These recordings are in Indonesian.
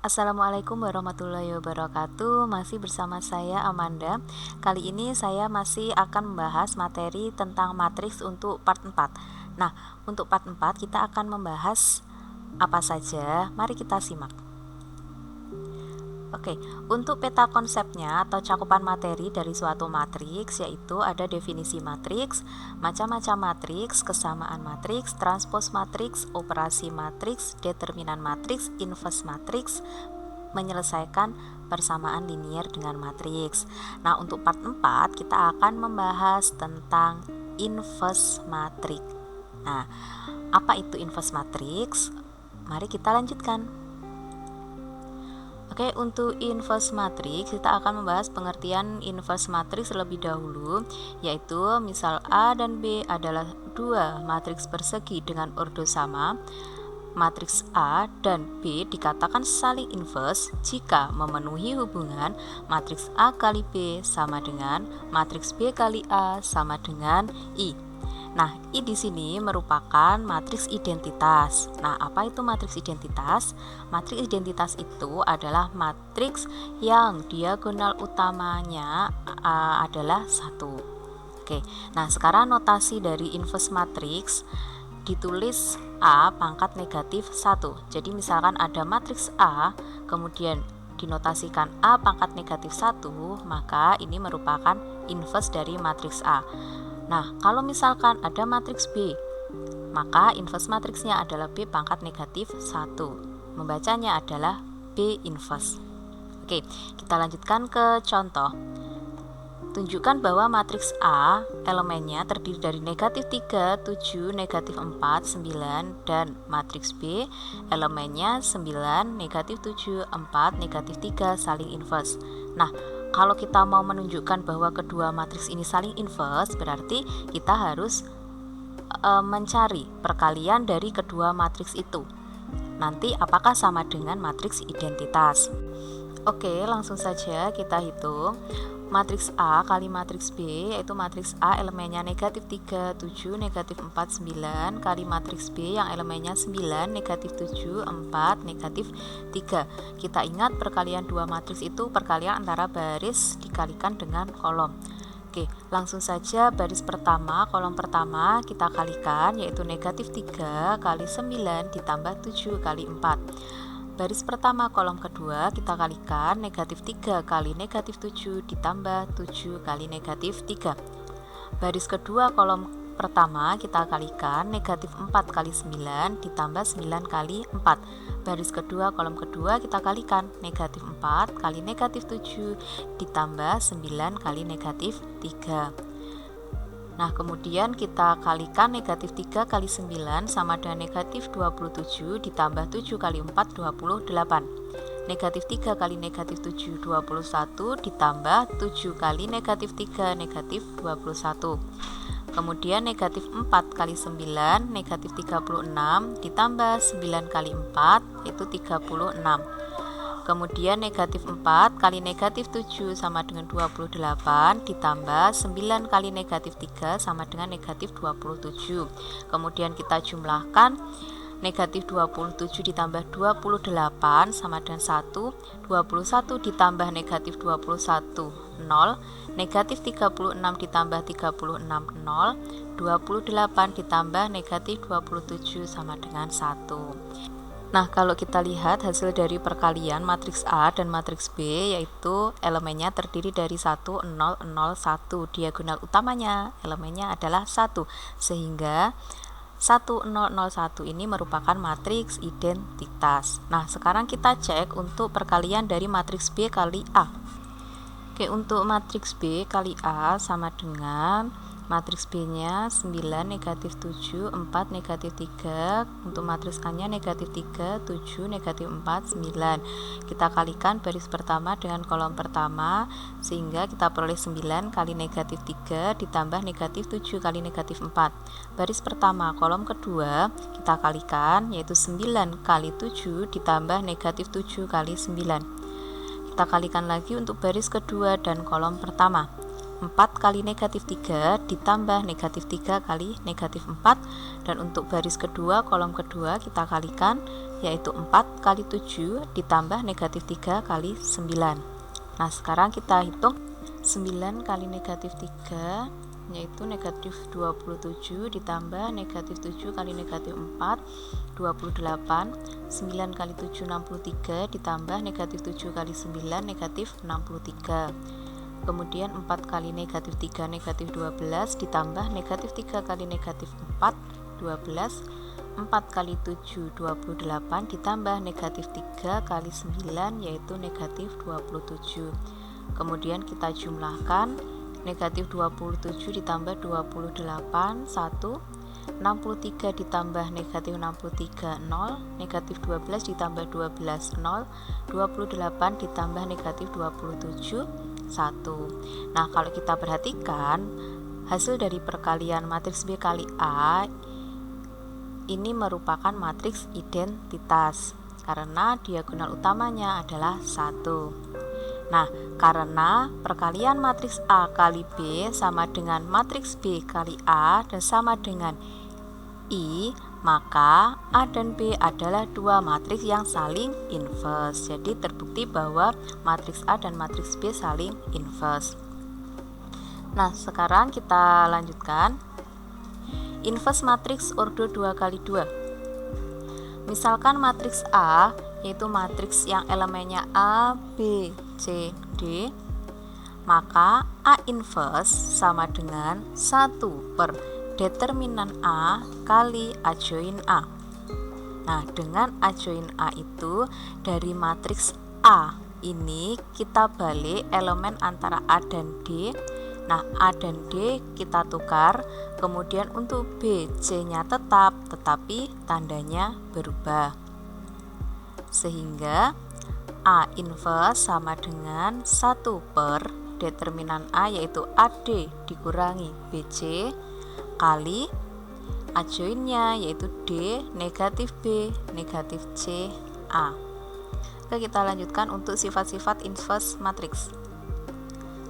Assalamualaikum warahmatullahi wabarakatuh. Masih bersama saya Amanda. Kali ini saya masih akan membahas materi tentang matriks untuk part 4. Nah, untuk part 4 kita akan membahas apa saja? Mari kita simak. Oke, untuk peta konsepnya atau cakupan materi dari suatu matriks yaitu ada definisi matriks, macam-macam matriks, kesamaan matriks, transpos matriks, operasi matriks, determinan matriks, inverse matriks, menyelesaikan persamaan linier dengan matriks. Nah, untuk part 4 kita akan membahas tentang inverse matriks. Nah, apa itu inverse matriks? Mari kita lanjutkan. Oke, untuk inverse matriks kita akan membahas pengertian inverse matriks terlebih dahulu, yaitu misal A dan B adalah dua matriks persegi dengan ordo sama. Matriks A dan B dikatakan saling inverse jika memenuhi hubungan matriks A kali B sama dengan matriks B kali A sama dengan I. Nah, I di sini merupakan matriks identitas. Nah, apa itu matriks identitas? Matriks identitas itu adalah matriks yang diagonal utamanya adalah 1. Oke. Nah, sekarang notasi dari inverse matriks ditulis A pangkat negatif 1. Jadi misalkan ada matriks A, kemudian dinotasikan A pangkat negatif 1, maka ini merupakan inverse dari matriks A. Nah, kalau misalkan ada matriks B, maka inverse matriksnya adalah B pangkat negatif 1. Membacanya adalah B inverse. Oke, kita lanjutkan ke contoh. Tunjukkan bahwa matriks A elemennya terdiri dari negatif 3, 7, negatif 4, 9, dan matriks B elemennya 9, negatif 7, 4, negatif 3 saling inverse. Nah, kalau kita mau menunjukkan bahwa kedua matriks ini saling inverse, berarti kita harus mencari perkalian dari kedua matriks itu. Nanti apakah sama dengan matriks identitas? Oke, langsung saja kita hitung. Matriks A kali matriks B, yaitu matriks A elemennya negatif 3, 7, negatif 4, 9, kali matriks B yang elemennya 9, negatif 7, 4, negatif 3. Kita ingat perkalian dua matriks itu perkalian antara baris dikalikan dengan kolom. Oke, langsung saja baris pertama, kolom pertama kita kalikan, yaitu negatif 3 kali 9 ditambah 7 kali 4. Baris pertama kolom kedua kita kalikan, negatif 3 kali negatif 7 ditambah 7 kali negatif 3. Baris kedua kolom pertama kita kalikan, negatif 4 kali 9 ditambah 9 kali 4. Baris kedua kolom kedua kita kalikan, negatif 4 kali negatif 7 ditambah 9 kali negatif 3. Nah, kemudian kita kalikan negatif 3 kali 9 sama dengan negatif 27 ditambah 7 kali 4, 28. Negatif 3 kali negatif 7, 21 ditambah 7 kali negatif 3, negatif 21. Kemudian negatif 4 kali 9, negatif 36 ditambah 9 kali 4, yaitu 36. Kemudian negatif 4 kali negatif 7 sama dengan 28 ditambah 9 kali negatif 3 sama dengan negatif 27. Kemudian kita jumlahkan, negatif 27 ditambah 28 sama dengan 1, 21 ditambah negatif 21, 0, negatif 36 ditambah 36, 0, 28 ditambah negatif 27 sama dengan 1. Nah, kalau kita lihat hasil dari perkalian matriks A dan matriks B, yaitu elemennya terdiri dari 1, 0, 0, 1. Diagonal utamanya elemennya adalah 1, sehingga 1, 0, 0, 1 ini merupakan matriks identitas. Nah, sekarang kita cek untuk perkalian dari matriks B kali A. Oke, untuk matriks B kali A sama dengan matriks B-nya 9, negatif 7, 4, negatif 3. Untuk matriks A-nya negatif 3, 7, negatif 4, 9. Kita kalikan baris pertama dengan kolom pertama, sehingga kita peroleh 9 kali negatif 3 ditambah negatif 7 kali negatif 4. Baris pertama kolom kedua kita kalikan, yaitu 9 kali 7 ditambah negatif 7 kali 9. Kita kalikan lagi untuk baris kedua dan kolom pertama. 4 kali negatif 3 ditambah negatif 3 kali negatif 4, dan untuk baris kedua kolom kedua kita kalikan, yaitu 4 kali 7 ditambah negatif 3 kali 9. Nah sekarang kita hitung 9 kali negatif 3 yaitu negatif 27 ditambah negatif 7 kali negatif 4, 28. 9 kali 7 63 ditambah negatif 7 kali 9 negatif 63. Kemudian 4 kali negatif 3 negatif 12 ditambah negatif 3 kali negatif 4, 12. 4 kali 7 28 ditambah negatif 3 kali 9 yaitu negatif 27. Kemudian kita jumlahkan, negatif 27 ditambah 28 1, 63 ditambah negatif 63 0, negatif 12 ditambah 12 0, 28 ditambah negatif 27 1. Nah kalau kita perhatikan hasil dari perkalian matriks B kali A ini merupakan matriks identitas karena diagonal utamanya adalah 1. Nah, karena perkalian matriks A kali B sama dengan matriks B kali A dan sama dengan I, maka A dan B adalah dua matriks yang saling inverse. Jadi terbukti bahwa matriks A dan matriks B saling inverse. Nah, sekarang kita lanjutkan. Inverse matriks ordo 2 kali 2. Misalkan matriks A yaitu matriks yang elemennya A, B, C, D, maka A inverse sama dengan 1 per determinan A kali A join A. Nah, dengan A join A itu dari matriks A ini kita balik elemen antara A dan D. Nah, A dan D kita tukar, kemudian untuk B, C-nya tetap, tetapi tandanya berubah. Sehingga A inverse sama dengan 1 per determinan A yaitu AD dikurangi BC kali A joinnya yaitu D negatif B negatif C A. Oke, kita lanjutkan untuk sifat-sifat inverse matriks.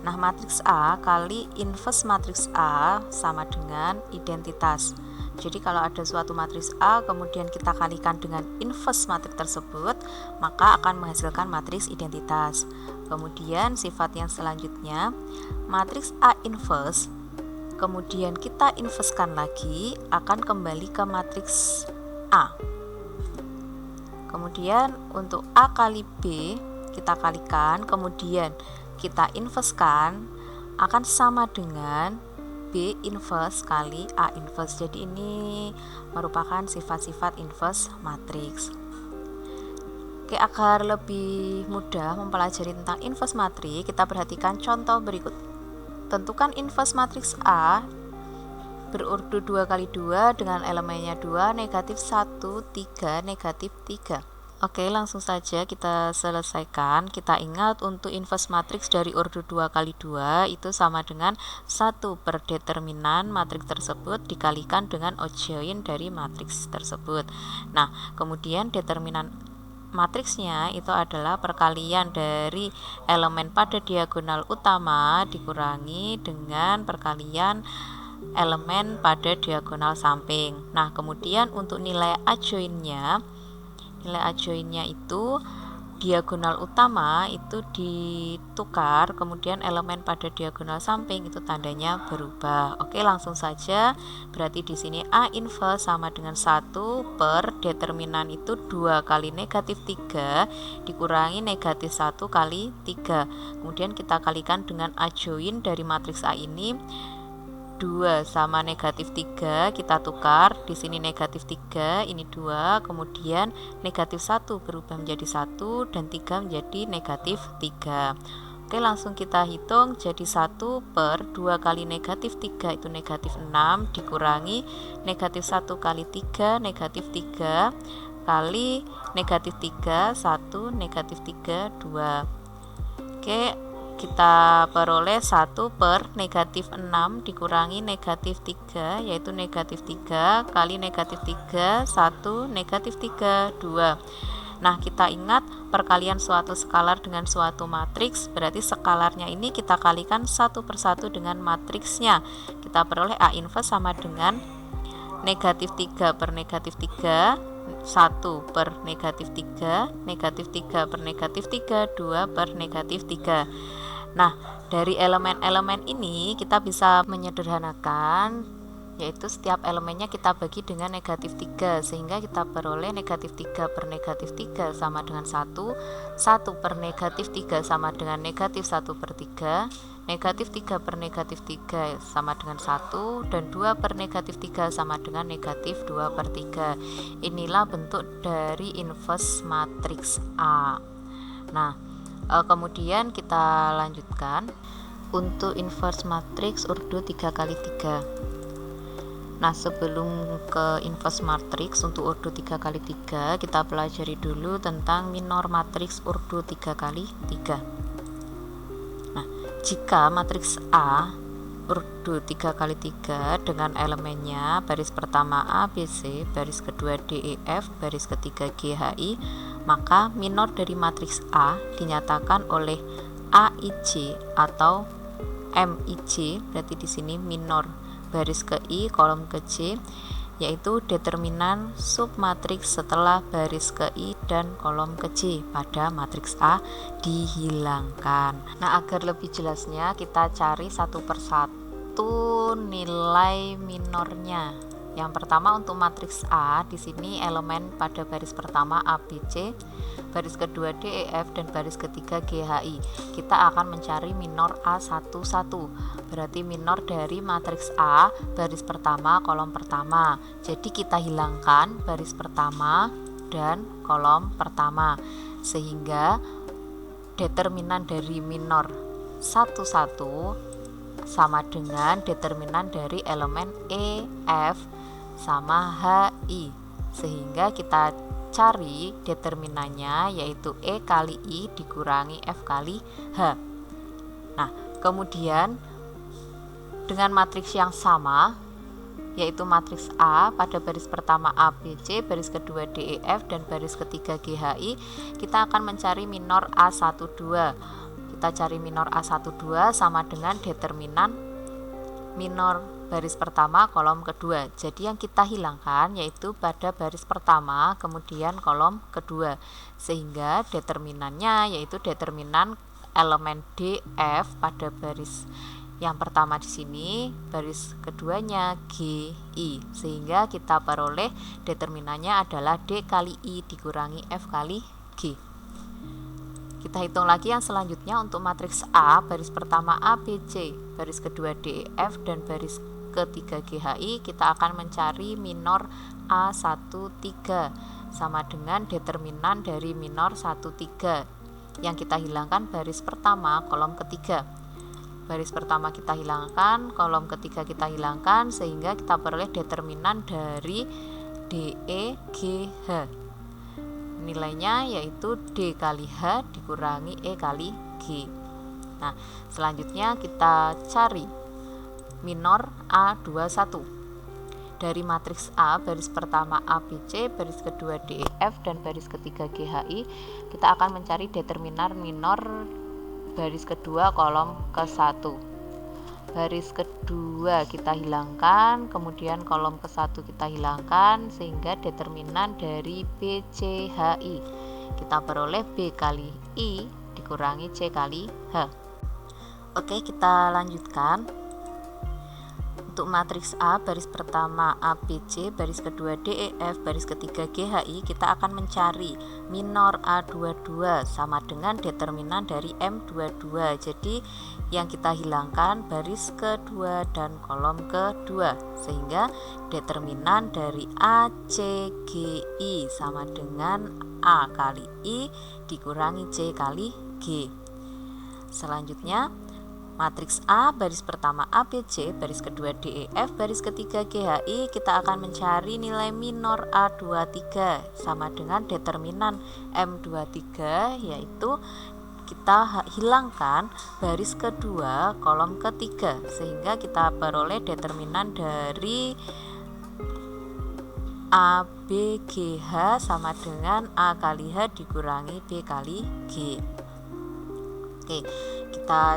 Nah, matriks A kali inverse matriks A sama dengan identitas. Jadi kalau ada suatu matriks A kemudian kita kalikan dengan inverse matriks tersebut, maka akan menghasilkan matriks identitas. Kemudian sifat yang selanjutnya, matriks A inverse kemudian kita inverskan lagi akan kembali ke matriks A. Kemudian untuk A kali B kita kalikan, kemudian kita inverskan akan sama dengan B inverse kali A inverse. Jadi ini merupakan sifat-sifat inverse matriks. Oke, agar lebih mudah mempelajari tentang inverse matriks, kita perhatikan contoh berikut. Tentukan inverse matriks A berurut 2 kali 2 dengan elemennya 2, negatif 1, 3, negatif 3. Oke, langsung saja kita selesaikan. Kita ingat untuk inverse matriks dari ordo 2 kali 2 itu sama dengan 1 per determinan matriks tersebut dikalikan dengan adjoint dari matriks tersebut. Nah, kemudian determinan matriksnya itu adalah perkalian dari elemen pada diagonal utama dikurangi dengan perkalian elemen pada diagonal samping. Nah, kemudian untuk nilai adjointnya itu diagonal utama itu ditukar, kemudian elemen pada diagonal samping itu tandanya berubah. Oke, langsung saja. Berarti di sini A inverse sama dengan 1 per determinan itu 2 kali negatif 3 dikurangi negatif 1 kali 3. Kemudian kita kalikan dengan adjoint dari matriks A ini, 2 sama negatif 3 kita tukar, di sini negatif 3 ini 2, kemudian negatif 1 berubah menjadi 1 dan 3 menjadi negatif 3. Oke, langsung kita hitung. Jadi 1 per 2 kali negatif 3 itu negatif 6 dikurangi negatif 1 kali 3 negatif 3 kali negatif 3 1 negatif 3 2. Oke, kita peroleh 1 per negatif 6 dikurangi negatif 3 yaitu negatif 3 kali negatif 3 1 negatif 3 2. Nah, kita ingat perkalian suatu skalar dengan suatu matriks, berarti skalarnya ini kita kalikan satu persatu dengan matriksnya. Kita peroleh A inverse sama dengan negatif 3 per negatif 3, 1 per negatif 3, negatif 3 per negatif 3, 2 per negatif 3. Nah, dari elemen-elemen ini kita bisa menyederhanakan, yaitu setiap elemennya kita bagi dengan negatif 3, sehingga kita peroleh negatif 3 per negatif 3 sama dengan 1, 1 per negatif 3 sama dengan negatif 1 per 3, negatif 3 per negatif 3 sama dengan 1, dan 2 per negatif 3 sama dengan negatif 2 per 3. Inilah bentuk dari inverse matriks A. Nah, kemudian kita lanjutkan untuk inverse matriks Urdu 3x3. Nah, sebelum ke inverse matriks untuk Urdu 3x3, kita pelajari dulu tentang minor matriks Urdu 3x3. Nah, jika matriks A Urdu 3x3 dengan elemennya baris pertama A, B, C, baris kedua D, E, F, baris ketiga G, H, I, maka minor dari matriks A dinyatakan oleh AIJ atau MIJ, berarti di sini minor baris ke I, kolom ke J, yaitu determinan submatriks setelah baris ke I dan kolom ke J pada matriks A dihilangkan. Nah, agar lebih jelasnya kita cari satu persatu nilai minornya. Yang pertama untuk matriks A, di sini elemen pada baris pertama A, B, C, baris kedua D, E, F, dan baris ketiga G, H, I. Kita akan mencari minor A11. Berarti minor dari matriks A baris pertama kolom pertama. Jadi kita hilangkan baris pertama dan kolom pertama, sehingga determinan dari minor 11 sama dengan determinan dari elemen E, F sama H, I, sehingga kita cari determinannya yaitu E kali I dikurangi F kali H. Nah, kemudian dengan matriks yang sama, yaitu matriks A pada baris pertama A, B, C, baris kedua D, E, F, dan baris ketiga G, H, I, kita akan mencari minor A12. Kita cari minor A12 sama dengan determinan minor baris pertama kolom kedua. Jadi yang kita hilangkan yaitu pada baris pertama kemudian kolom kedua, sehingga determinannya yaitu determinan elemen D, F pada baris yang pertama di sini, baris keduanya G, I, sehingga kita peroleh determinannya adalah D kali I dikurangi F kali G. Kita hitung lagi yang selanjutnya untuk matriks A, baris pertama A, B, C, baris kedua D, E, F, dan baris ketiga G, H, I. Kita akan mencari minor A13 sama dengan determinan dari minor 13. Yang kita hilangkan baris pertama kolom ketiga. Baris pertama kita hilangkan, kolom ketiga kita hilangkan, sehingga kita peroleh determinan dari D, E, G, H. Nilainya yaitu D kali H dikurangi E kali G. Nah, selanjutnya kita cari minor A21. Dari matriks A, baris pertama A, B, C, baris kedua D, E, F, dan baris ketiga G, H, I, kita akan mencari determinan minor baris kedua kolom ke-1. Baris kedua kita hilangkan, kemudian kolom ke-1 kita hilangkan, sehingga determinan dari B, C, H, I kita peroleh B kali I dikurangi C kali H. Oke, kita lanjutkan. Untuk matriks A, baris pertama A, B, C, baris kedua D, E, F, baris ketiga G, H, I, kita akan mencari minor A22 sama dengan determinan dari M22. Jadi yang kita hilangkan baris kedua dan kolom kedua, sehingga determinan dari A, C, G, I sama dengan A kali I dikurangi C kali G. Selanjutnya matriks A, baris pertama A, B, C, baris kedua D, E, F, baris ketiga G, H, I, kita akan mencari nilai minor A23 sama dengan determinan M23, yaitu kita hilangkan baris kedua kolom ketiga, sehingga kita peroleh determinan dari A B G H sama dengan A kali H dikurangi B kali G. Oke, kita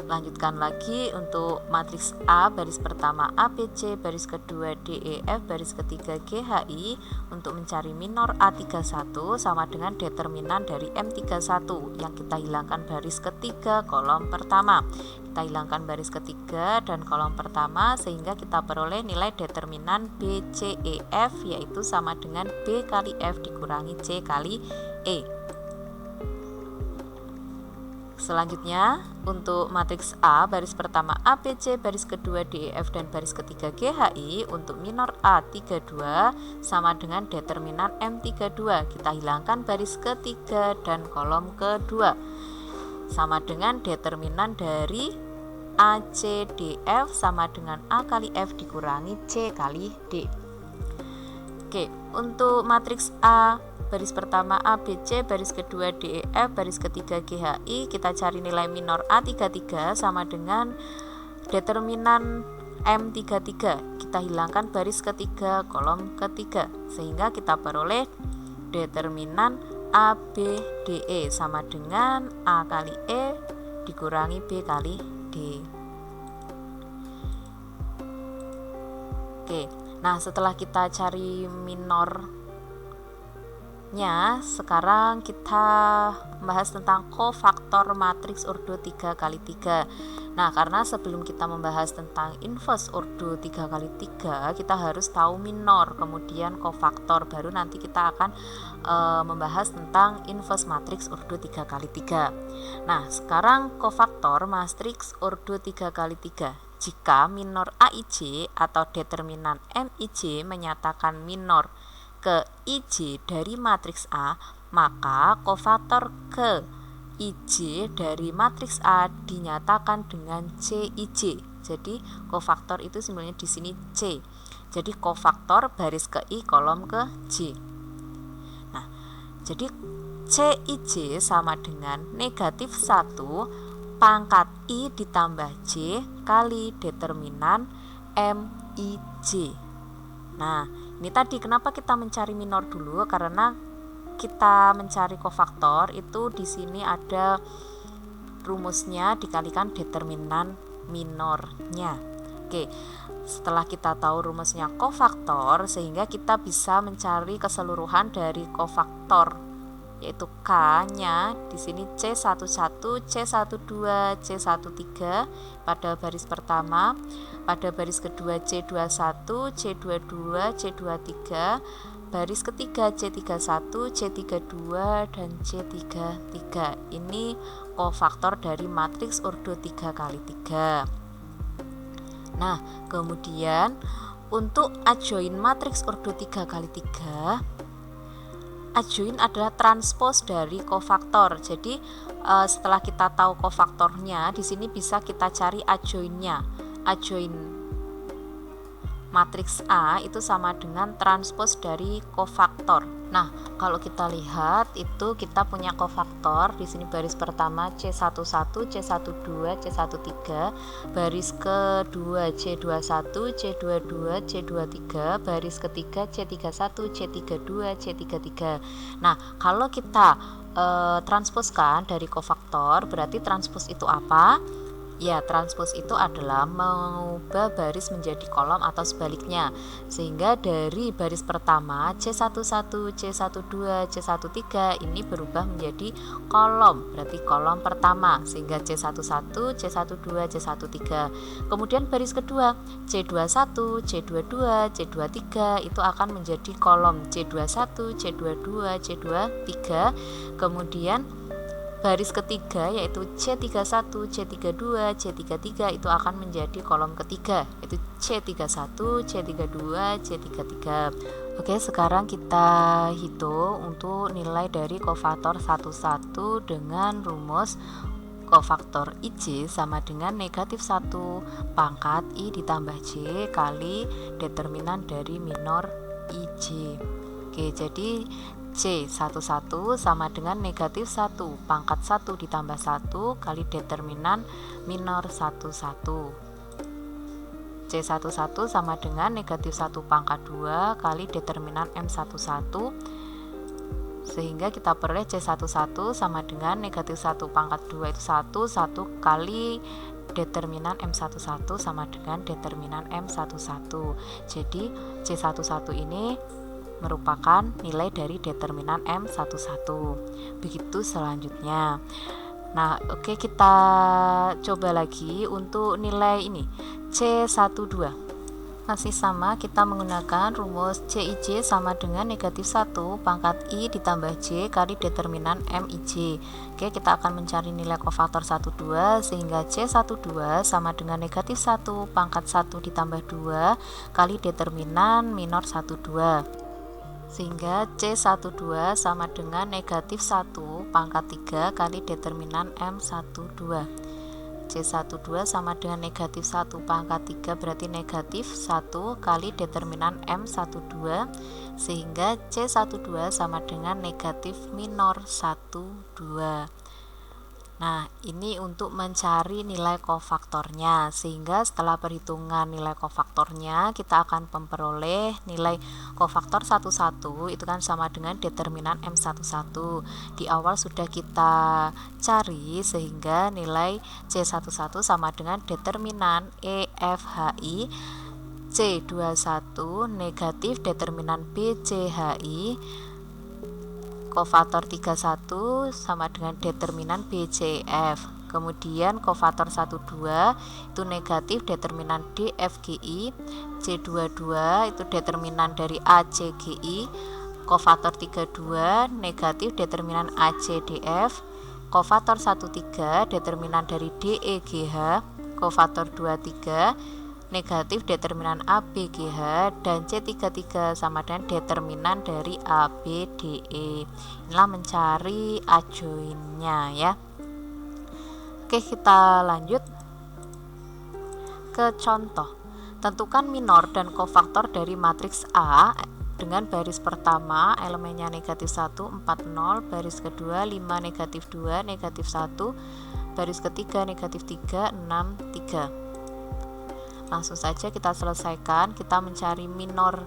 lanjutkan lagi untuk matriks A baris pertama ABC, baris kedua DEF, baris ketiga GHI. Untuk mencari minor A31 sama dengan determinan dari M31 yang kita hilangkan baris ketiga kolom pertama. Kita hilangkan baris ketiga dan kolom pertama sehingga kita peroleh nilai determinan BCEF, yaitu sama dengan B kali F dikurangi C kali E. Selanjutnya untuk matriks A baris pertama ABC, baris kedua DEF dan baris ketiga GHI. Untuk minor A32 sama dengan determinan M32. Kita hilangkan baris ketiga dan kolom kedua sama dengan determinan dari ACDF sama dengan A kali F dikurangi C kali D. Oke, untuk matriks A baris pertama ABC, baris kedua DEF, baris ketiga GHI, kita cari nilai minor A33 sama dengan determinan M33. Kita hilangkan baris ketiga kolom ketiga sehingga kita peroleh determinan ABDE sama dengan A kali E dikurangi B kali D. Oke, nah setelah kita cari minornya, sekarang kita membahas tentang kofaktor matriks ordo 3 kali 3. Nah, karena sebelum kita membahas tentang inverse ordo 3 kali 3, kita harus tahu minor, kemudian kofaktor, baru nanti kita akan membahas tentang inverse matriks ordo 3 kali 3. Nah, sekarang kofaktor matriks ordo 3 kali 3. Jika minor AIJ atau determinan MIJ menyatakan minor ke IJ dari matriks A, maka kofaktor ke IJ dari matriks A dinyatakan dengan CIJ. Jadi kofaktor itu simbolnya di sini C. Jadi kofaktor baris ke I kolom ke J. Nah, jadi CIJ sama dengan negatif 1 pangkat I ditambah J kali determinan MIJ. Nah, ini tadi kenapa kita mencari minor dulu, karena kita mencari kofaktor itu di sini ada rumusnya dikalikan determinan minornya. Oke, setelah kita tahu rumusnya kofaktor, sehingga kita bisa mencari keseluruhan dari kofaktor, yaitu K-nya di sini C11, C12, C13 pada baris pertama, pada baris kedua C21, C22, C23, baris ketiga C31, C32 dan C33. Ini kofaktor dari matriks ordo 3 kali 3. Nah, kemudian untuk adjoin matriks ordo 3 kali 3, adjoin adalah transpos dari kofaktor. Jadi setelah kita tahu kofaktornya, di sini bisa kita cari adjoinnya. Adjoin matriks A itu sama dengan transpos dari kofaktor. Nah, kalau kita lihat itu kita punya kofaktor di sini baris pertama C11, C12, C13, baris kedua C21, C22, C23, baris ketiga C31, C32, C33. Nah, kalau kita transposkan dari kofaktor, berarti transpos itu apa? Ya, transpos itu adalah mengubah baris menjadi kolom atau sebaliknya. Sehingga dari baris pertama C11, C12, C13 ini berubah menjadi kolom, berarti kolom pertama, sehingga C11, C12, C13. Kemudian baris kedua C21, C22, C23 itu akan menjadi kolom C21, C22, C23. Kemudian baris ketiga yaitu C31, C32, C33 itu akan menjadi kolom ketiga, yaitu C31, C32, C33. Oke, sekarang kita hitung untuk nilai dari kofaktor 11 dengan rumus kofaktor IJ sama dengan negatif 1 pangkat I ditambah J kali determinan dari minor IJ. Oke, jadi C11 sama dengan negatif 1 pangkat 1 ditambah 1 kali determinan minor 11. C11 sama dengan negatif 1 pangkat 2 kali determinan M11, sehingga kita peroleh C11 sama dengan negatif 1 pangkat 2 itu 1 kali determinan M11 sama dengan determinan M11. Jadi C11 ini merupakan nilai dari determinan M11. Begitu selanjutnya. Nah, oke, kita coba lagi untuk nilai ini C12. Masih sama, kita menggunakan rumus CIJ sama dengan negatif 1 pangkat I ditambah J kali determinan MIJ. Oke, kita akan mencari nilai kofaktor 12, sehingga C12 sama dengan negatif 1 pangkat 1 ditambah 2 kali determinan minor 12. Sehingga C12 sama dengan negatif 1 pangkat 3 kali determinan M12. C12 sama dengan negatif 1 pangkat 3 berarti negatif 1 kali determinan M12, sehingga C12 sama dengan negatif minor 12. Nah, ini untuk mencari nilai kofaktornya, sehingga setelah perhitungan nilai kofaktornya kita akan memperoleh nilai kofaktor 11 itu kan sama dengan determinan M11. Di awal sudah kita cari, sehingga nilai C11 sama dengan determinan EFHI C21 negatif determinan BCHI kofaktor 31 sama dengan determinan BCF. Kemudian kofaktor 12 itu negatif determinan DFGI, C22 itu determinan dari ACGI, kofaktor 32 negatif determinan ACDF, kofaktor 13 determinan dari DEGH, kofaktor 23 negatif determinan ABGH, dan C33 sama dengan determinan dari ABDE. Inilah mencari adjoinnya ya. Oke, kita lanjut ke contoh. Tentukan minor dan kofaktor dari matriks A dengan baris pertama elemennya negatif 1, 4, 0, baris kedua 5, negatif 2, negatif 1, baris ketiga negatif 3, 6, 3. Langsung saja kita selesaikan, kita mencari minor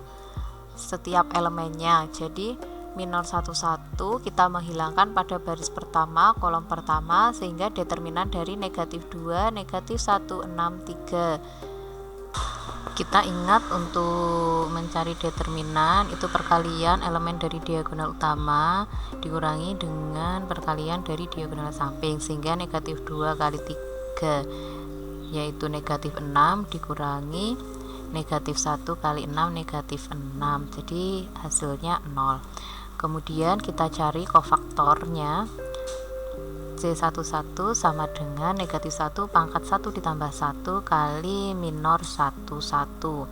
setiap elemennya. Jadi minor 11 kita menghilangkan pada baris pertama, kolom pertama, sehingga determinan dari negatif 2, negatif 1, 6, 3. Kita ingat untuk mencari determinan itu perkalian elemen dari diagonal utama dikurangi dengan perkalian dari diagonal samping, sehingga negatif 2 kali 3 yaitu negatif 6 dikurangi negatif 1 kali 6 negatif 6, jadi hasilnya 0. Kemudian kita cari kofaktornya. C11 sama dengan negatif 1 pangkat 1 ditambah 1 kali minor 11,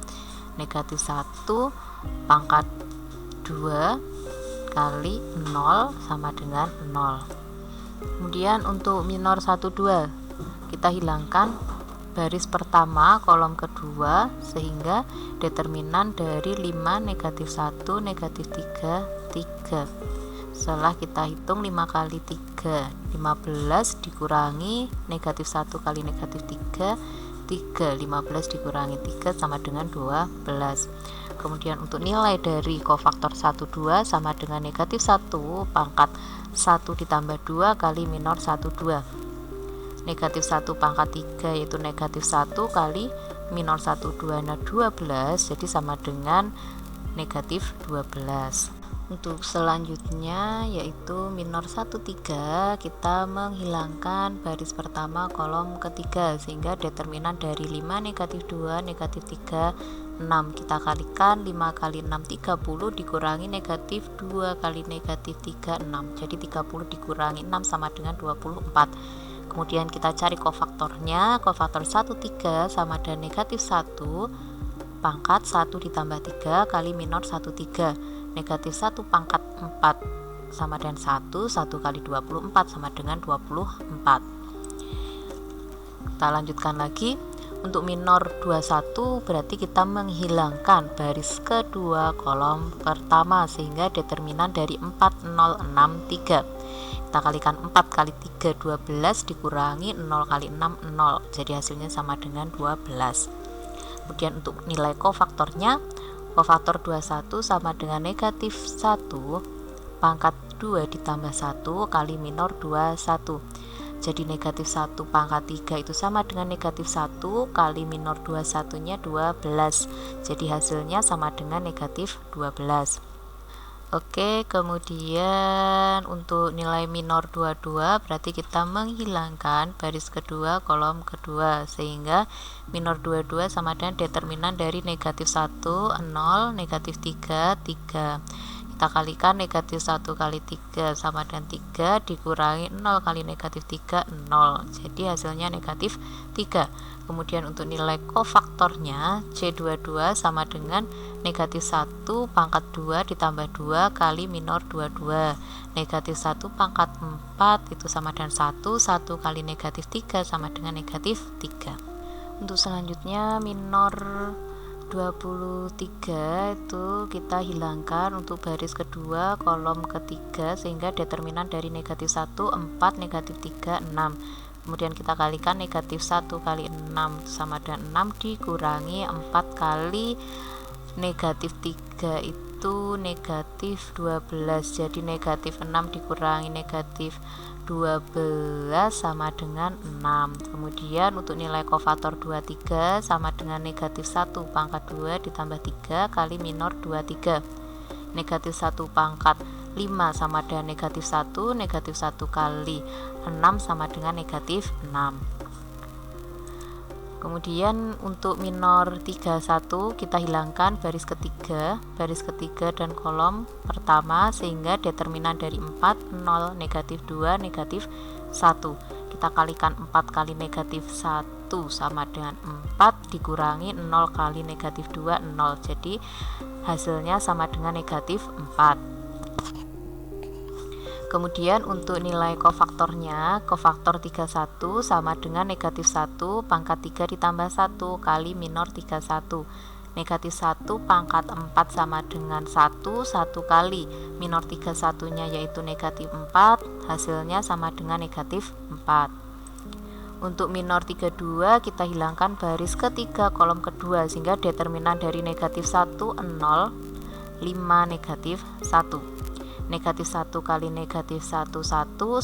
negatif 1 pangkat 2 kali 0 sama dengan 0. Kemudian untuk minor 12 kita hilangkan baris pertama kolom kedua, sehingga determinan dari 5 negatif 1 negatif 3 3. Setelah kita hitung 5 kali 3 15 dikurangi negatif 1 kali negatif 3 3, 15 dikurangi 3 sama dengan 12. Kemudian untuk nilai dari kofaktor 12 sama dengan negatif 1 pangkat 1 ditambah 2 kali minor 12. Negatif 1 pangkat 3 yaitu negatif 1 kali minor 12, nah 12, jadi sama dengan negatif 12. Untuk selanjutnya yaitu minor 13, kita menghilangkan baris pertama kolom ketiga, sehingga determinan dari 5 negatif 2 negatif 3 6. Kita kalikan 5 kali 6 30 dikurangi negatif 2 kali negatif 3 6, jadi 30 dikurangi 6 sama dengan 24. Kemudian kita cari kofaktornya. Kofaktor 13 sama dengan negatif 1 pangkat 1 ditambah 3 kali minor 13, negatif 1 pangkat 4 sama dengan 1 kali 24 sama dengan 24. Kita lanjutkan lagi. Untuk minor 21 berarti kita menghilangkan baris kedua kolom pertama, sehingga determinan dari 4 0 6 3. Kita kalikan 4 kali 3 12 dikurangi 0 kali 6 0, jadi hasilnya sama dengan 12. Kemudian untuk nilai kofaktornya, kofaktor 21 sama dengan negatif 1 pangkat 2 ditambah 1 kali minor 21. Jadi negatif 1 pangkat 3 itu sama dengan negatif 1 kali minor 21 nya 12. Jadi hasilnya sama dengan negatif 12. Oke, kemudian untuk nilai minor 22 berarti kita menghilangkan baris kedua, kolom kedua, sehingga minor 22 sama dengan determinan dari negatif 1, 0, negatif 3, 3. Kita kalikan negatif 1 kali 3 sama dengan 3 dikurangi 0 kali negatif 3, 0. Jadi hasilnya negatif 3. Kemudian untuk nilai kofaktornya C22 sama dengan negatif 1 pangkat 2 ditambah 2 kali minor 22. Negatif 1 pangkat 4 itu sama dengan 1 kali negatif 3 sama dengan negatif 3. Untuk selanjutnya minor 23 itu kita hilangkan untuk baris kedua, kolom ketiga, sehingga determinan dari negatif 1, 4, negatif 3, 6. Kemudian kita kalikan negatif 1 kali 6 sama dengan 6 dikurangi 4 kali negatif 3 itu negatif 12. Jadi negatif 6 dikurangi negatif 12 sama dengan 6. Kemudian untuk nilai kofaktor 23 sama dengan negatif 1 pangkat 2 ditambah 3 kali minor 23. Negatif 1 pangkat 5 sama dengan negatif 1, negatif 1 kali 6 sama dengan negatif 6. Kemudian untuk minor 31 kita hilangkan baris ketiga dan kolom pertama, sehingga determinan dari 4, 0, negatif 2, negatif 1. Kita kalikan 4 kali negatif 1 sama dengan 4 dikurangi 0 kali negatif 2, 0. Jadi hasilnya sama dengan negatif 4. Kemudian untuk nilai kofaktornya, kofaktor 31 sama dengan negatif 1 pangkat 3 ditambah 1 kali minor 31. Negatif 1 pangkat 4 sama dengan 1 kali minor 31 nya yaitu negatif 4, hasilnya sama dengan negatif 4. Untuk minor 32 kita hilangkan baris ketiga, kolom kedua, sehingga determinan dari negatif 1, 0, 5, negatif 1. Negatif 1 kali negatif 1, 1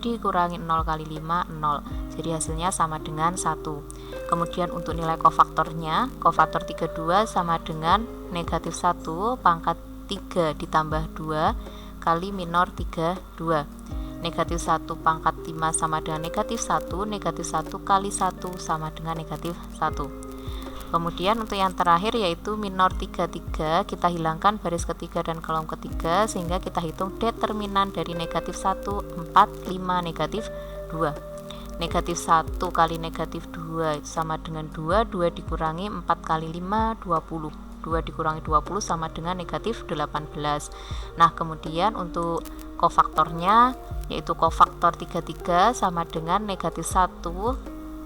dikurangi 0 kali 5, 0. Jadi hasilnya sama dengan 1. Kemudian untuk nilai kofaktornya, kofaktor 32 sama dengan negatif 1 pangkat 3 ditambah 2 kali minor 32. Negatif 1 pangkat 5 sama dengan negatif 1 kali 1 sama dengan negatif 1. Kemudian untuk yang terakhir yaitu minor 33, kita hilangkan baris ketiga dan kolom ketiga, sehingga kita hitung determinan dari negatif 1, 4, 5, negatif 2. Negatif 1 kali negatif 2 sama dengan 2 dikurangi 4 kali 5, 20. 2 dikurangi 20 sama dengan negatif 18. Nah, kemudian untuk kofaktornya yaitu kofaktor 33 sama dengan negatif 1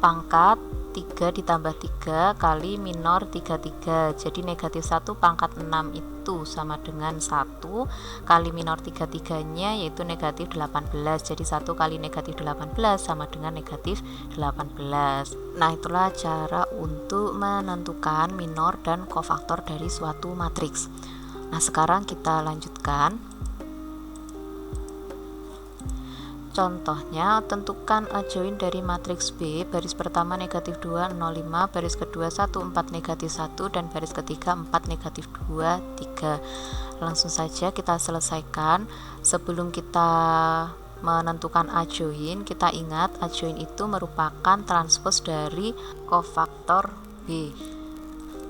pangkat 3 ditambah 3 kali minor 33. Jadi negatif 1 pangkat 6 itu sama dengan 1 kali minor 33 nya yaitu negatif 18. Jadi 1 kali negatif 18 sama dengan negatif 18. Nah, itulah cara untuk menentukan minor dan kofaktor dari suatu matriks. Nah, sekarang kita lanjutkan. Contohnya, tentukan adjoin dari matriks B, baris pertama negatif 2, 0, 5, baris kedua 1, 4, negatif 1, dan baris ketiga 4, negatif 2, 3. Langsung saja kita selesaikan. Sebelum kita menentukan adjoin, kita ingat adjoin itu merupakan transpos dari kofaktor B.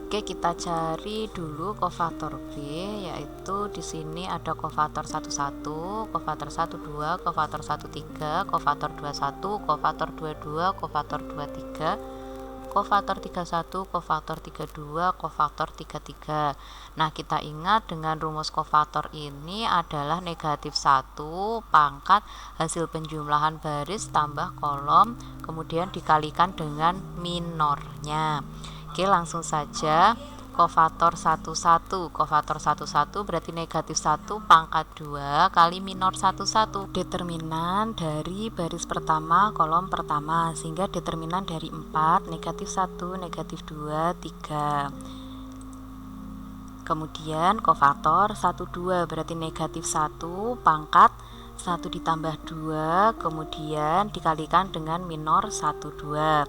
Oke, kita cari dulu kofaktor B, yaitu di sini ada kofaktor 11, kofaktor 12, kofaktor 13, kofaktor 21, kofaktor 22, kofaktor 23, kofaktor 31, kofaktor 32, kofaktor 33. Nah, kita ingat dengan rumus kofaktor ini adalah negatif 1 pangkat hasil penjumlahan baris tambah kolom, kemudian dikalikan dengan minornya. Oke, langsung saja kofator 11. Kofator 11 berarti negatif 1 pangkat 2 kali minor 11. Determinan dari baris pertama kolom pertama, sehingga determinan dari 4, negatif 1, negatif 2, 3. Kemudian kofator 12 berarti negatif 1 pangkat 1 ditambah 2, kemudian dikalikan dengan minor 12.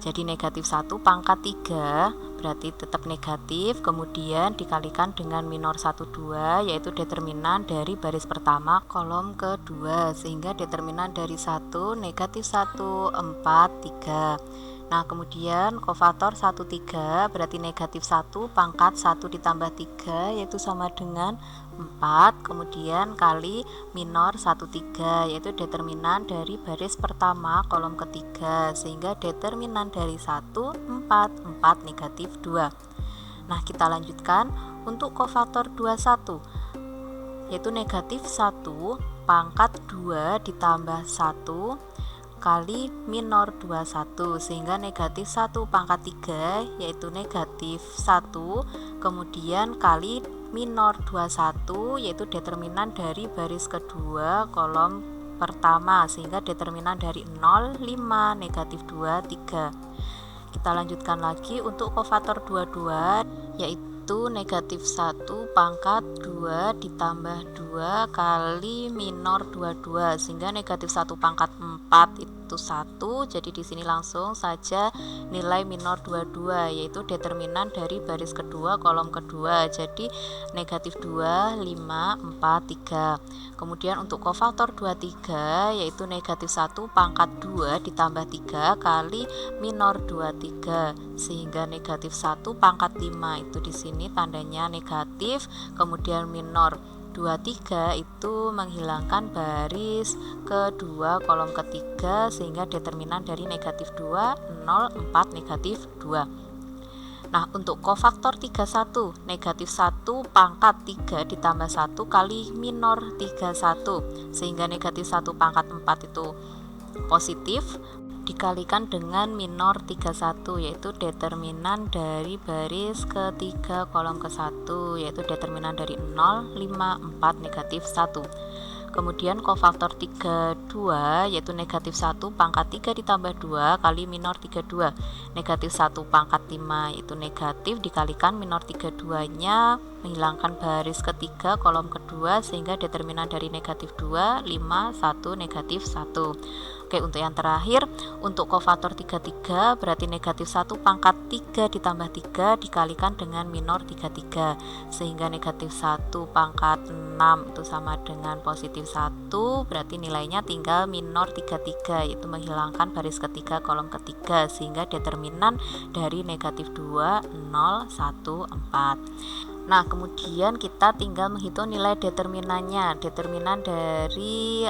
Jadi negatif 1 pangkat 3 berarti tetap negatif, kemudian dikalikan dengan minor 12, yaitu determinan dari baris pertama kolom kedua, sehingga determinan dari 1, negatif 1, 4, 3. Nah, kemudian kofator 13 berarti negatif 1 pangkat 1 ditambah 3, yaitu sama dengan 4, kemudian kali minor 13, yaitu determinan dari baris pertama kolom ketiga, sehingga determinan dari 1, 4, 4, negatif 2. Nah, kita lanjutkan untuk kofator 21, yaitu negatif 1 pangkat 2 ditambah 1 kali minor 21, sehingga negatif 1 pangkat 3 yaitu negatif 1, kemudian kali minor 21, yaitu determinan dari baris kedua kolom pertama, sehingga determinan dari 0, 5, negatif 2, 3. Kita lanjutkan lagi untuk kofator 22, yaitu negatif 1 pangkat 2 ditambah 2 kali minor 22, sehingga negatif 1 pangkat 4 itu 1. Jadi di sini langsung saja nilai minor 22, yaitu determinan dari baris kedua kolom kedua. Jadi negatif 2, 5, 4, 3. Kemudian untuk kofator 23, yaitu negatif 1 pangkat 2 ditambah 3 kali minor 23, sehingga negatif 1 pangkat 5, itu di sini tandanya negatif, kemudian minor 23 itu menghilangkan baris kedua kolom ketiga, sehingga determinan dari negatif 2, 0, 4, negatif 2. Nah, untuk kofaktor 31, negatif 1 pangkat 3 ditambah 1 kali minor 31, sehingga negatif 1 pangkat 4 itu positif, dikalikan dengan minor 31, yaitu determinan dari baris ketiga kolom ke-1, yaitu determinan dari 0, 5, 4, negatif 1. Kemudian kofaktor 32, yaitu negatif 1 pangkat 3 ditambah 2 kali minor 32, negatif 1 pangkat 5 itu negatif, dikalikan minor 32 nya menghilangkan baris ketiga kolom kedua, sehingga determinan dari negatif 2, 5, 1, negatif 1. Oke, untuk yang terakhir, untuk kofator 33 berarti negatif 1 pangkat 3 ditambah 3 dikalikan dengan minor 33, sehingga negatif 1 pangkat 6 itu sama dengan positif 1, berarti nilainya tinggal minor 33, yaitu menghilangkan baris ketiga kolom ketiga, sehingga determinan dari negatif 2, 0, 1, 4. Nah, kemudian kita tinggal menghitung nilai determinannya. Determinan dari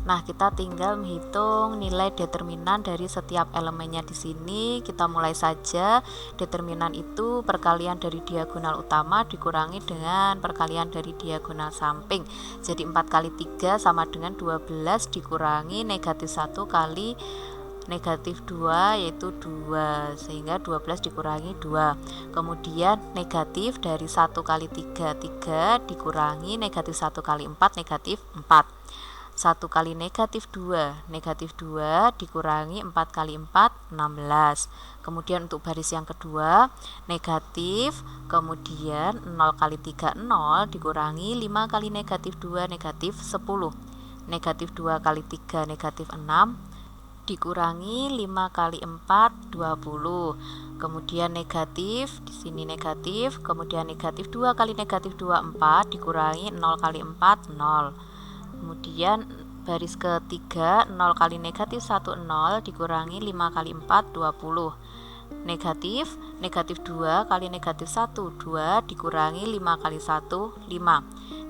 kita tinggal menghitung nilai determinan dari setiap elemennya di sini. Kita mulai saja. Determinan itu perkalian dari diagonal utama dikurangi dengan perkalian dari diagonal samping. Jadi 4 kali 3 sama dengan 12 dikurangi negatif 1 kali negatif 2, yaitu 2, sehingga 12 dikurangi 2. Kemudian negatif dari 1 kali 3, 3 dikurangi negatif 1 kali 4, negatif 4. 1 kali negatif 2 dikurangi 4 kali 4, 16. Kemudian untuk baris yang kedua, negatif, kemudian 0 kali 3, 0 dikurangi 5 kali negatif 2, negatif 10. Negatif 2 kali 3, negatif 6 dikurangi 5 kali 4, 20. Kemudian negatif, di sini negatif, kemudian negatif 2 kali negatif 2, 4 dikurangi 0 kali 4, 0. Kemudian baris ketiga, 0 kali negatif 1, 0 dikurangi 5 kali 4, 20. Negatif, negatif 2 kali negatif 1, 2 dikurangi 5 kali 1, 5.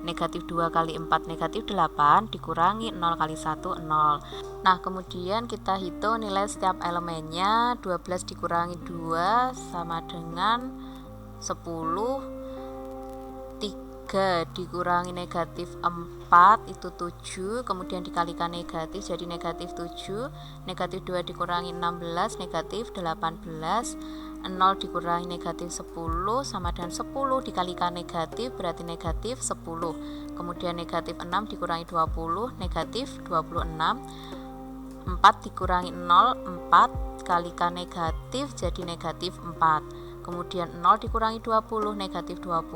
Negatif 2 kali 4, negatif 8 dikurangi 0 kali 1, 0. Nah, kemudian kita hitung nilai setiap elemennya. 12 dikurangi 2 sama dengan 10, 3 dikurangi negatif 4 itu 7, kemudian dikalikan negatif jadi negatif 7, negatif 2 dikurangi 16 negatif 18, 0 dikurangi negatif 10 sama dengan 10 dikalikan negatif berarti negatif 10, kemudian negatif 6 dikurangi 20 negatif 26, 4 dikurangi 0 4 kalikan negatif jadi negatif 4, kemudian 0 dikurangi 20 negatif 20,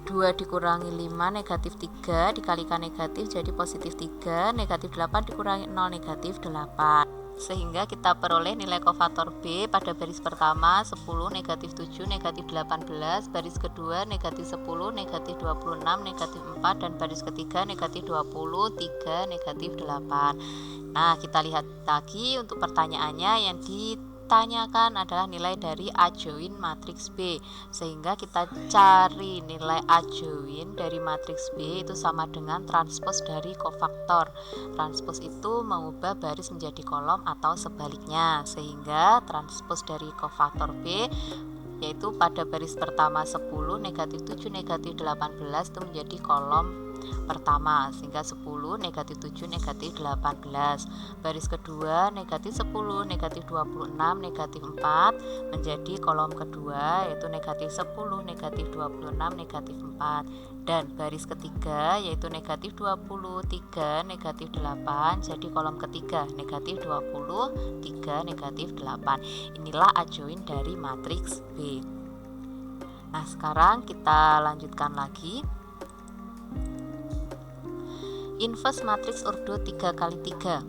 2 dikurangi 5 negatif 3 dikalikan negatif jadi positif 3, negatif 8 dikurangi 0 negatif 8, sehingga kita peroleh nilai kofaktor B pada baris pertama 10 negatif 7 negatif 18, baris kedua negatif 10 negatif 26 negatif 4, dan baris ketiga negatif 20 3 negatif 8. Nah, kita lihat lagi untuk pertanyaannya yang ditanyakan adalah nilai dari adjoin matriks B, sehingga kita cari nilai adjoin dari matriks B itu sama dengan transpos dari kofaktor. Transpos itu mengubah baris menjadi kolom atau sebaliknya, sehingga transpos dari kofaktor B yaitu pada baris pertama 10 negatif 7 negatif 18 itu menjadi kolom pertama, sehingga 10 negatif 7 negatif 18, baris kedua negatif 10 negatif 26 negatif 4 menjadi kolom kedua yaitu negatif 10 negatif 26 negatif 4, dan baris ketiga yaitu negatif 23 negatif 8 jadi kolom ketiga negatif 23 negatif 8. Inilah adjoin dari matriks B. Nah, sekarang kita lanjutkan lagi. Inverse matriks urut 3 kali 3.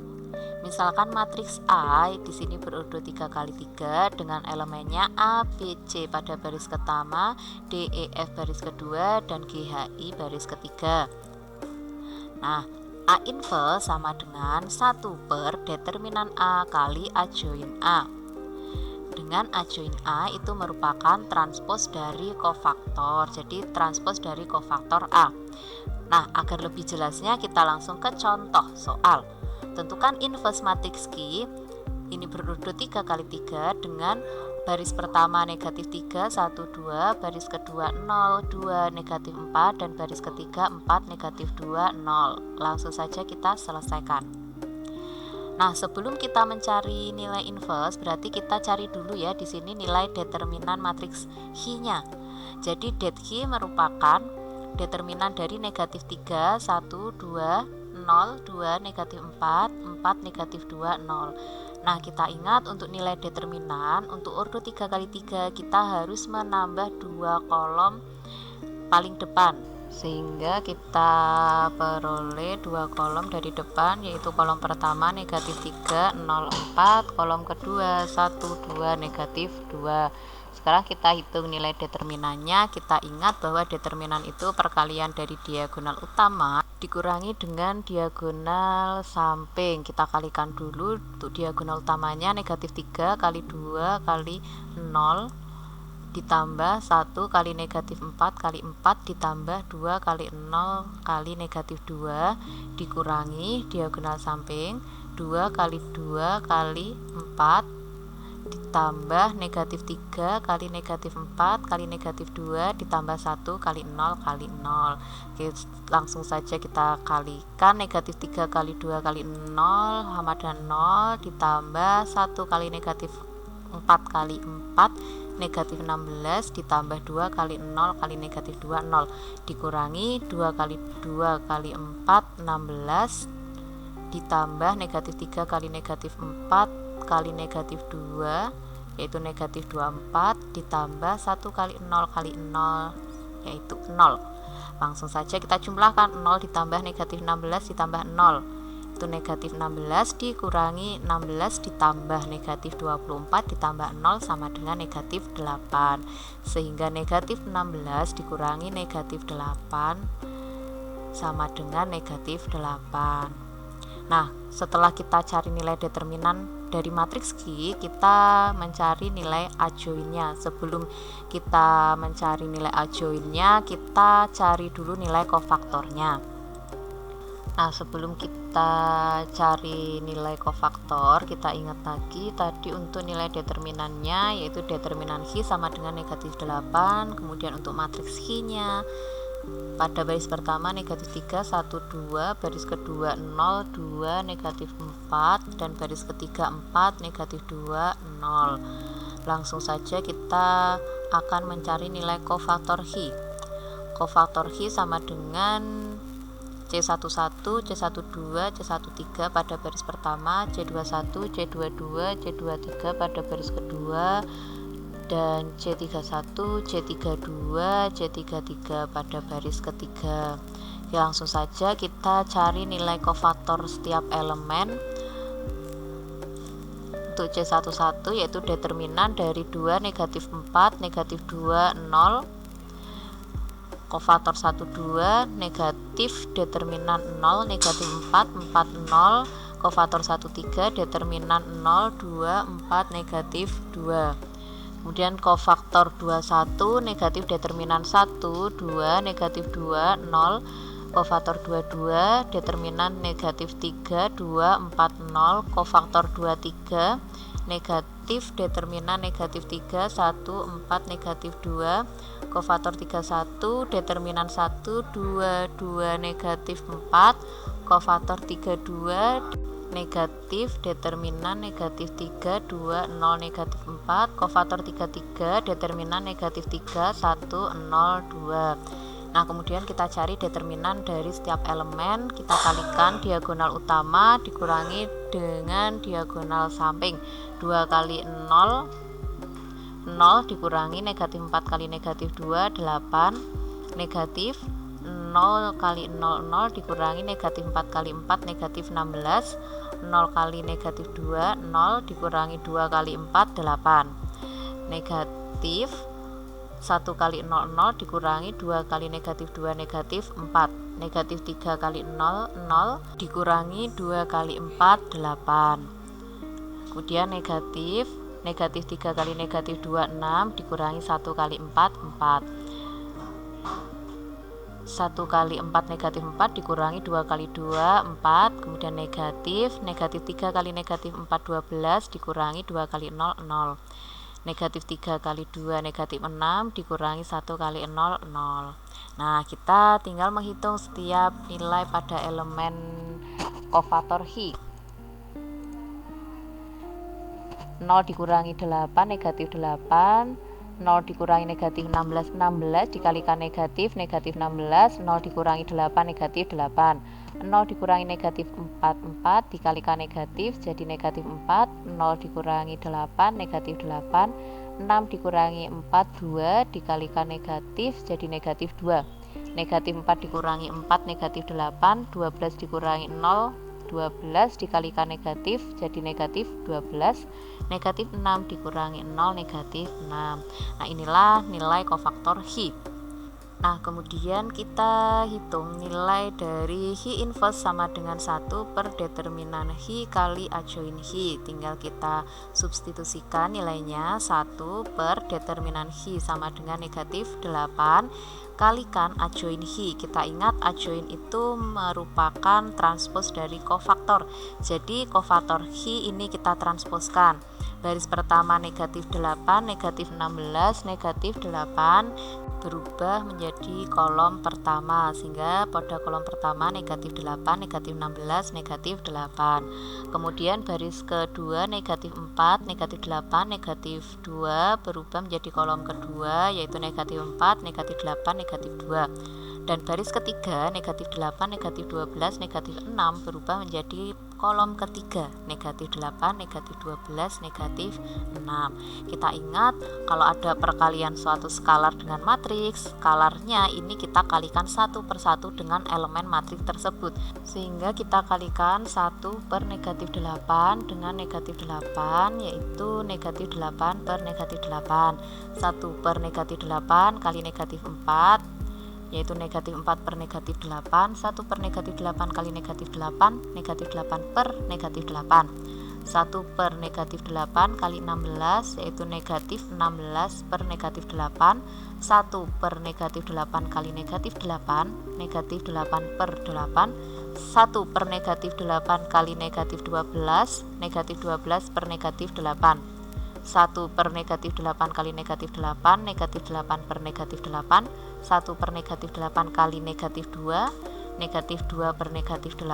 Misalkan matriks A di sini berurut 3 kali 3 dengan elemennya A, B, C pada baris pertama, D, E, F baris kedua, dan G, H, I baris ketiga. Nah, A inverse sama dengan 1 per determinan A kali adjoin A. Dengan adjoin A itu merupakan transpos dari kofaktor, jadi transpos dari kofaktor A. Nah, agar lebih jelasnya kita langsung ke contoh soal. Tentukan inverse matriks Q ini berurut 3 kali 3 dengan baris pertama negatif 3 1 2, baris kedua 0 2 negatif 4, dan baris ketiga 4 negatif 2 0. Langsung saja kita selesaikan. Nah, sebelum kita mencari nilai inverse berarti kita cari dulu ya di sini nilai determinan matriks Q-nya. Jadi det Q merupakan determinan dari negatif 3, 1, 2, 0, 2, negatif 4, 4, negatif 2, 0. Nah, kita ingat untuk nilai determinan untuk urut 3 kali 3 kita harus menambah 2 kolom paling depan, sehingga kita peroleh 2 kolom dari depan, yaitu kolom pertama negatif 3, 0, 4, kolom kedua 1, 2, negatif 2. Sekarang kita hitung nilai determinannya. Kita ingat bahwa determinan itu perkalian dari diagonal utama dikurangi dengan diagonal samping. Kita kalikan dulu. Untuk diagonal utamanya negatif 3 kali 2 kali 0 ditambah 1 kali negatif 4 kali 4 ditambah 2 kali 0 kali negatif 2 dikurangi diagonal samping 2 kali 2 kali 4 ditambah negatif 3 kali negatif 4 kali negatif 2 ditambah 1 kali 0 kali 0. Oke, langsung saja kita kalikan negatif 3 kali 2 kali 0 sama dengan 0 ditambah 1 kali negatif 4 kali 4 negatif 16 ditambah 2 kali 0 kali negatif 2 0 dikurangi 2 kali 2 kali 4 16 ditambah negatif 3 kali negatif 4 kali negatif 2 yaitu negatif 24 ditambah 1 kali 0 kali 0 yaitu 0. Langsung saja kita jumlahkan 0 ditambah negatif 16 ditambah 0 itu negatif 16 dikurangi 16 ditambah negatif 24 ditambah 0 sama dengan negatif 8, sehingga negatif 16 dikurangi negatif 8 sama dengan negatif 8. Nah, setelah kita cari nilai determinan dari matriks Q, kita mencari nilai adjoinnya. Sebelum kita mencari nilai adjoinnya, kita cari dulu nilai kofaktornya. Nah, sebelum kita cari nilai kofaktor, kita ingat lagi tadi untuk nilai determinannya, yaitu determinan Hi sama dengan negatif 8. Kemudian untuk matriks Hi-nya, pada baris pertama negatif 3, 1, 2, baris kedua 0, 2, negatif 4, dan baris ketiga 4, negatif 2, 0. Langsung saja kita akan mencari nilai kofaktor Hi. Kofaktor Hi sama dengan C11, C12, C13 pada baris pertama, C21, C22, C23 pada baris kedua, dan C31, C32, C33 pada baris ketiga. Ya, langsung saja kita cari nilai kofaktor setiap elemen. Untuk C11 yaitu determinan dari 2, negatif 4, negatif 2, 0. Kofaktor 1, 2, negatif determinan 0, negatif 4, 4, 0. Kofaktor 1, 3, determinan 0, 2, 4, negatif 2. Kemudian kofaktor 21, negatif determinan 1, 2, negatif 2, 0. Kofaktor 22, determinan negatif 3, 2, 4, 0. Kofaktor 23, negatif determinan negatif 3, 1, 4, negatif 2. Kofaktor 31, determinan 1, 2, 2, negatif 4. Kofaktor 32, negatif determinan negatif 3, 2, 0, negatif 4. Kofaktor 33, determinan negatif 3, 1, 0, 2. Nah, kemudian kita cari determinan dari setiap elemen. Kita kalikan diagonal utama dikurangi dengan diagonal samping. 2 kali 0, 0 dikurangi negatif 4 kali negatif 2, 8. Negatif 0 kali 0, 0 dikurangi negatif 4 kali 4, negatif 16. 0 kali negatif 2, 0 dikurangi 2 kali 4, 8. Negatif 1 kali 0, 0 dikurangi 2 kali negatif 2, negatif 4. Negatif 3 kali 0, 0 dikurangi 2 kali 4, 8. Kemudian negatif 3 kali negatif 2, 6 dikurangi 1 kali 4, 4. 1 kali 4 negatif 4 dikurangi 2 kali 2, 4. Kemudian negatif 3 kali negatif 4, 12 dikurangi 2 kali 0, 0. Negatif 3 kali 2 negatif 6 dikurangi 1 kali 0, 0. Nah, kita tinggal menghitung setiap nilai pada elemen kofaktor Hi. 0 dikurangi 8, negatif 8. 0 dikurangi negatif 16, 16 dikalikan negatif 16. 0 dikurangi 8, negatif 8. 0 dikurangi negatif 4, 4 dikalikan negatif jadi negatif 4. 0 dikurangi 8, negatif 8. 6 dikurangi 4, 2 dikalikan negatif jadi negatif 2. Negatif 4 dikurangi 4, negatif 8. 12 dikurangi 0, 12 dikalikan negatif jadi negatif 12. Negatif 6 dikurangi 0, negatif 6. Nah, inilah nilai kofaktor Hi. Nah, kemudian kita hitung nilai dari Hi inverse sama dengan 1 per determinan Hi kali adjoin Hi. Tinggal kita substitusikan nilainya. 1 per determinan Hi sama dengan negatif 8 kalikan adjoin Hi. Kita ingat adjoin itu merupakan transpos dari kofaktor. Jadi kofaktor Hi ini kita transposkan. Baris pertama negatif 8, negatif 16, negatif 8 berubah menjadi kolom pertama, sehingga pada kolom pertama negatif 8, negatif 16, negatif 8. Kemudian baris kedua negatif 4, negatif 8, negatif 2 berubah menjadi kolom kedua, yaitu negatif 4, negatif 8, negatif 2. Dan baris ketiga negatif 8, negatif 12, negatif 6 berubah menjadi kolom ketiga, negatif 8, negatif 12, negatif 6. Kita ingat kalau ada perkalian suatu skalar dengan matriks, skalarnya ini kita kalikan satu per satu dengan elemen matriks tersebut, sehingga kita kalikan 1 per negatif 8 dengan negatif 8, yaitu negatif 8 per negatif 8. 1 per negatif 8 kali negatif 4, yaitu negatif 4 per negatif 8. 1 per negatif 8 kali negatif 8, negatif 8 per negatif 8. 1 per negatif 8 kali 16, yaitu negatif 16 per negatif 8. 1 per negatif 8 kali negatif 8, negatif 8 per 8. 1 per negatif 8 kali negatif 12, negatif 12 per negatif 8. 1 per negatif 8 kali negatif 8, negatif 8 per negatif 8. 1 per negatif 8 kali negatif 2, negatif 2 per negatif 8.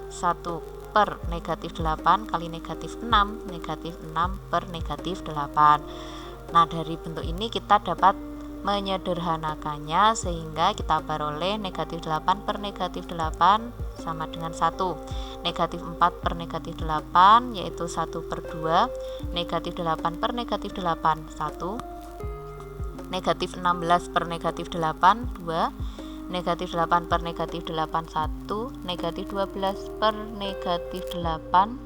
1 per negatif 8 kali negatif 6, negatif 6 per negatif 8. Nah, dari bentuk ini kita dapat menyederhanakannya sehingga kita peroleh negatif 8 per negatif 8 sama dengan 1. Negatif 4 per negatif 8 yaitu 1 per 2. Negatif 8 per negatif 8 1. Negatif 16 per negatif 8 2. Negatif 8 per negatif 8 1. Negatif 12 per negatif 8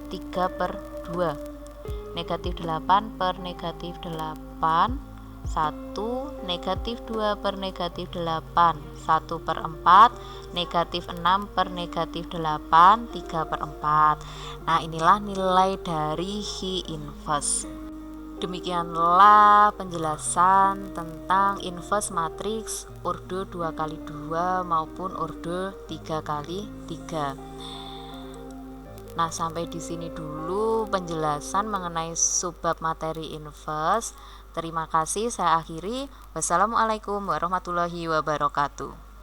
3 per 2. Negatif 8 per negatif 8 1, negatif 2 per negatif 8 1 per 4, negatif 6 per negatif 8 3 per 4. Nah, inilah nilai dari He inverse. Demikianlah penjelasan tentang inverse matriks orde 2x2 maupun orde 3x3. Nah, sampai di sini dulu penjelasan mengenai subbab materi inverse. Terima kasih, saya akhiri. Wassalamualaikum warahmatullahi wabarakatuh.